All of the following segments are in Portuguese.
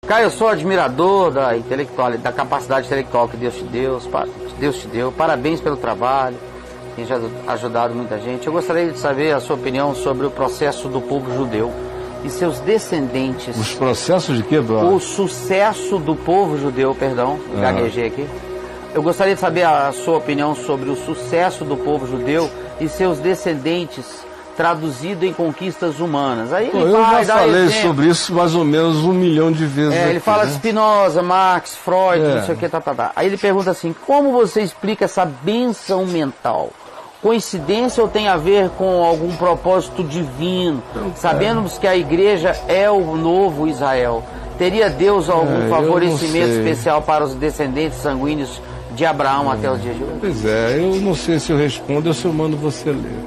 Caio, eu sou admirador da capacidade intelectual que Deus te deu. Parabéns pelo trabalho, tem já ajudado muita gente. Eu gostaria de saber a sua opinião sobre o processo do povo judeu e seus descendentes. Os processos de quê, Eduardo? O sucesso do povo judeu, perdão, gaguejei aqui. Eu gostaria de saber a sua opinião sobre o sucesso do povo judeu e seus descendentes, traduzido em conquistas humanas. Aí ele eu já falei sobre isso mais ou menos 1 milhão de vezes. Ele fala de Spinoza, Marx, Freud, não sei o que, Aí ele pergunta assim: como você explica essa benção mental? Coincidência ou tem a ver com algum propósito divino? Sabemos que a igreja é o novo Israel. Teria Deus algum favorecimento especial para os descendentes sanguíneos de Abraão até os dias de hoje? Pois é, eu não sei se eu respondo ou se eu mando você ler.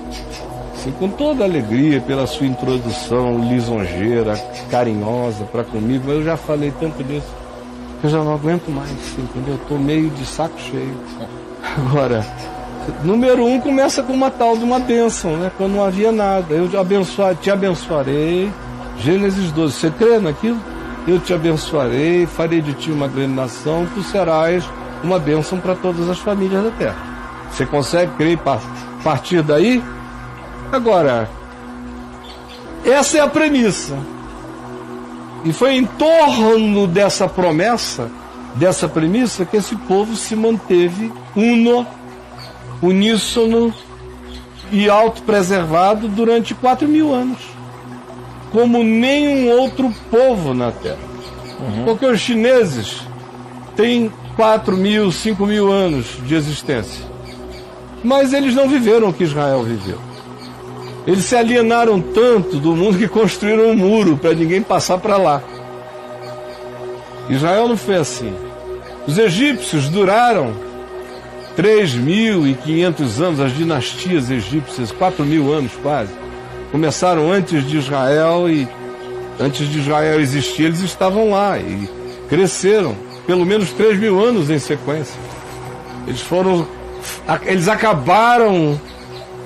Assim, com toda alegria pela sua introdução lisonjeira, carinhosa para comigo, mas eu já falei tanto disso que eu já não aguento mais, entendeu? Eu estou meio de saco cheio. Agora, número 1 começa com uma tal de uma bênção, né? Quando não havia nada. Eu te abençoarei. Gênesis 12, você crê naquilo? Eu te abençoarei, farei de ti uma grande nação, tu serás uma bênção para todas as famílias da terra. Você consegue crer e partir daí? Agora, essa é a premissa. E foi em torno dessa promessa, dessa premissa, que esse povo se manteve uníssono e autopreservado durante 4.000 anos. Como nenhum outro povo na Terra. Porque os chineses têm 4.000, 5.000 anos de existência. Mas eles não viveram o que Israel viveu. Eles se alienaram tanto do mundo que construíram um muro para ninguém passar para lá. Israel não foi assim. Os egípcios duraram 3.500 anos, as dinastias egípcias, 4.000 anos quase. Começaram antes de Israel e antes de Israel existir, eles estavam lá e cresceram pelo menos 3.000 anos em sequência. Eles acabaram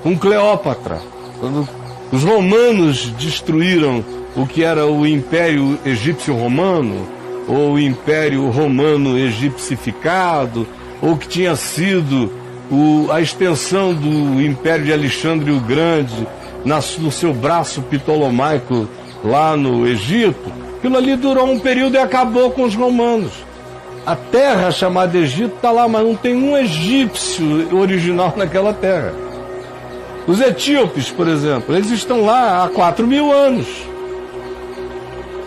com Cleópatra. Quando os romanos destruíram o que era o Império Egípcio-Romano, ou o Império Romano Egipcificado, ou que tinha sido a extensão do Império de Alexandre o Grande no seu braço ptolomaico lá no Egito, aquilo ali durou um período e acabou com os romanos. A terra chamada Egito está lá, mas não tem um egípcio original naquela terra. Os etíopes, por exemplo, eles estão lá há 4.000 anos.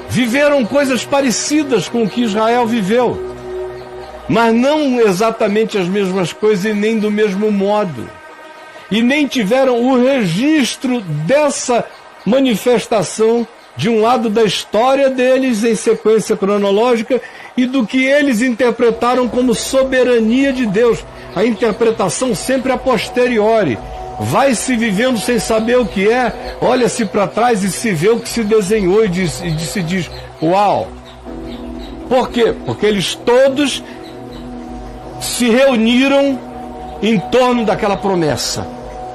Viveram coisas parecidas com o que Israel viveu, mas não exatamente as mesmas coisas e nem do mesmo modo. E nem tiveram o registro dessa manifestação de um lado da história deles em sequência cronológica e do que eles interpretaram como soberania de Deus. A interpretação sempre a posteriori. Vai-se vivendo sem saber o que é, olha-se para trás e se vê o que se desenhou e se diz, uau! Por quê? Porque eles todos se reuniram em torno daquela promessa.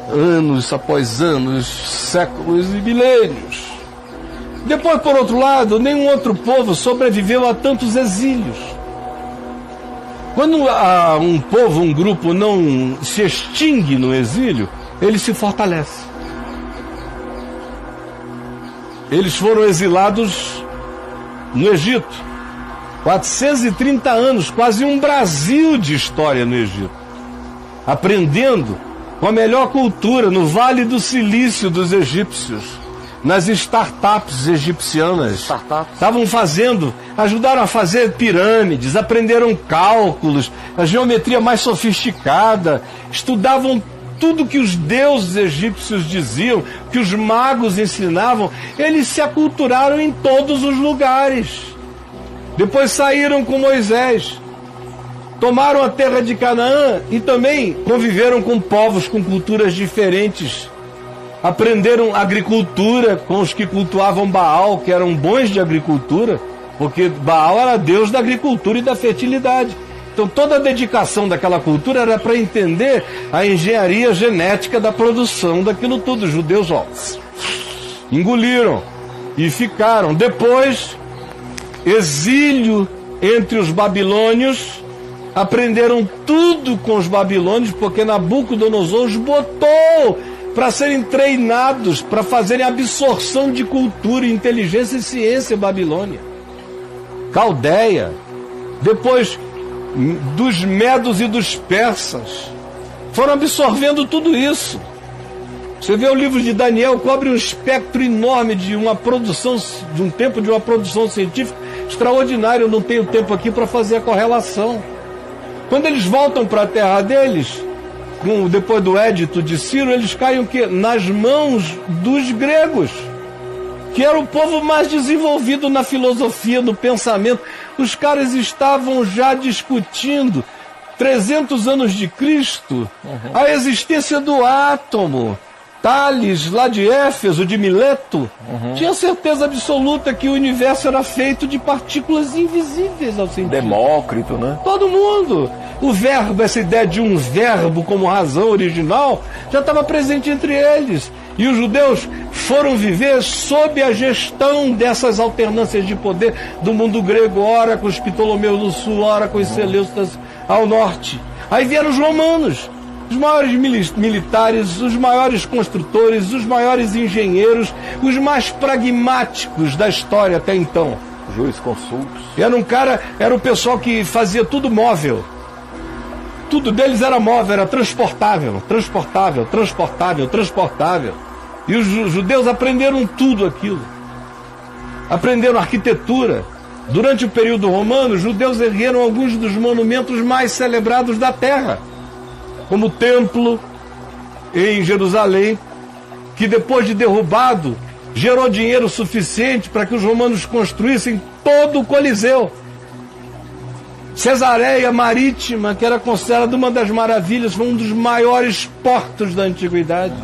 Anos após anos, séculos e milênios. Depois, por outro lado, nenhum outro povo sobreviveu a tantos exílios. Quando um povo, um grupo não se extingue no exílio, ele se fortalece. Eles foram exilados no Egito. 430 anos, quase um Brasil de história no Egito. Aprendendo com a melhor cultura no Vale do Silício dos egípcios. Nas startups egipcianas. Estavam ajudaram a fazer pirâmides, aprenderam cálculos, a geometria mais sofisticada, estudavam tudo que os deuses egípcios diziam, que os magos ensinavam. Eles se aculturaram em todos os lugares. Depois saíram com Moisés, tomaram a terra de Canaã e também conviveram com povos com culturas diferentes. Aprenderam agricultura com os que cultuavam Baal, que eram bons de agricultura, porque Baal era deus da agricultura e da fertilidade. Então toda a dedicação daquela cultura era para entender a engenharia genética da produção daquilo tudo. Os judeus, engoliram e ficaram. Depois exílio entre os babilônios, aprenderam tudo com os babilônios, porque Nabucodonosor os botou para serem treinados, para fazerem absorção de cultura, inteligência e ciência babilônia. Caldeia, depois dos medos e dos persas, foram absorvendo tudo isso. Você vê o livro de Daniel, cobre um espectro enorme de uma produção, de um tempo de uma produção científica extraordinária. Eu não tenho tempo aqui para fazer a correlação. Quando eles voltam para a terra deles, depois do édito de Ciro, eles caem o quê? Nas mãos dos gregos, que era o povo mais desenvolvido na filosofia, no pensamento. Os caras estavam já discutindo, 300 anos de Cristo, a existência do átomo. Tales, lá de Éfeso, de Mileto, tinha certeza absoluta que o universo era feito de partículas invisíveis ao sentido. Demócrito, né? Todo mundo. O verbo, essa ideia de um verbo como razão original, já estava presente entre eles. E os judeus foram viver sob a gestão dessas alternâncias de poder do mundo grego, ora com os Ptolomeus no sul, ora com os Seleucidas ao norte. Aí vieram os romanos. Os maiores militares, os maiores construtores, os maiores engenheiros, os mais pragmáticos da história até então. Jurisconsultos. Era o pessoal que fazia tudo móvel. Tudo deles era móvel, era transportável. E os judeus aprenderam tudo aquilo. Aprenderam arquitetura. Durante o período romano, os judeus ergueram alguns dos monumentos mais celebrados da terra, como o templo em Jerusalém, que depois de derrubado, gerou dinheiro suficiente para que os romanos construíssem todo o Coliseu. Cesareia Marítima, que era considerada uma das maravilhas, foi um dos maiores portos da antiguidade.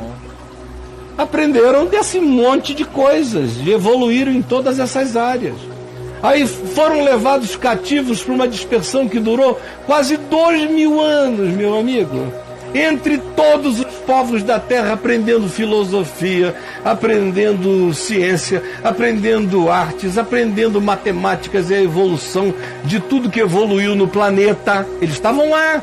Aprenderam desse monte de coisas e evoluíram em todas essas áreas. Aí foram levados cativos para uma dispersão que durou quase 2000 anos, meu amigo. Entre todos os povos da terra, aprendendo filosofia, aprendendo ciência, aprendendo artes, aprendendo matemáticas e a evolução de tudo que evoluiu no planeta. Eles estavam lá.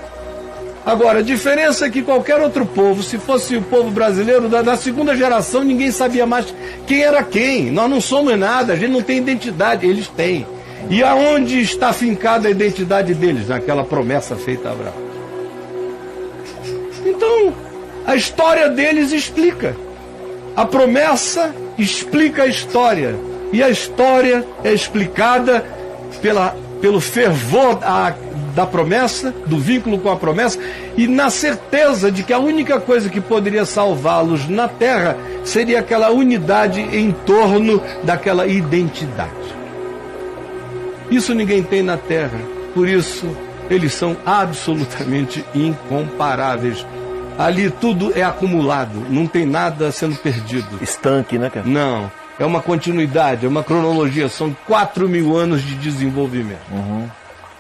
Agora, a diferença é que qualquer outro povo, se fosse o povo brasileiro, da segunda geração, ninguém sabia mais quem era quem. Nós não somos nada, a gente não tem identidade, eles têm. E aonde está fincada a identidade deles? Naquela promessa feita a Abraão. Então, a história deles explica. A promessa explica a história. E a história é explicada pelo fervor da promessa, do vínculo com a promessa, e na certeza de que a única coisa que poderia salvá-los na terra seria aquela unidade em torno daquela identidade. Isso ninguém tem na terra, por isso eles são absolutamente incomparáveis. Ali tudo é acumulado, não tem nada sendo perdido. Estanque, né, cara? Não, é uma continuidade, é uma cronologia, são 4.000 anos de desenvolvimento.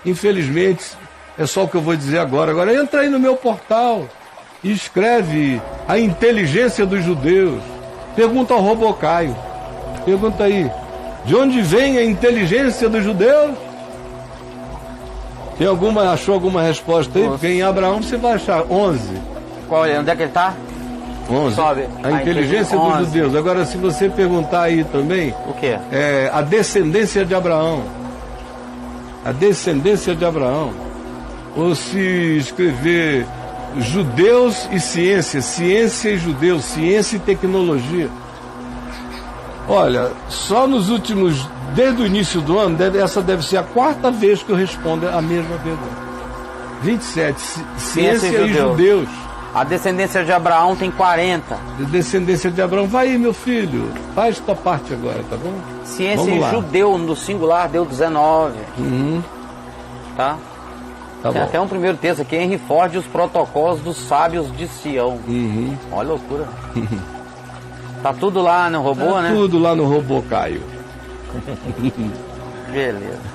Infelizmente, é só o que eu vou dizer agora. Agora entra aí no meu portal e escreve a inteligência dos judeus. Pergunta ao Robocaio. Pergunta aí, de onde vem a inteligência dos judeus? Achou alguma resposta aí? Porque em Abraão você vai achar 11. Qual é? Onde é que ele está? 11. Sobe. A inteligência dos judeus. Agora, se você perguntar aí também... O quê? A descendência de Abraão. A descendência de Abraão. Ou se escrever judeus e ciência, ciência e judeus, ciência e tecnologia. Olha, só nos últimos, desde o início do ano, essa deve ser a 4ª vez que eu respondo a mesma pergunta. 27, ciência e judeus. A descendência de Abraão tem 40. Descendência de Abraão, vai aí, meu filho, faz tua parte agora, tá bom? Ciência e judeu, no singular, deu 19. Tá? Tem bom. até um primeiro texto aqui, Henry Ford e os protocolos dos sábios de Sião. Olha a loucura. Tá tudo lá no robô, né? Tudo lá no Robocaio. Beleza.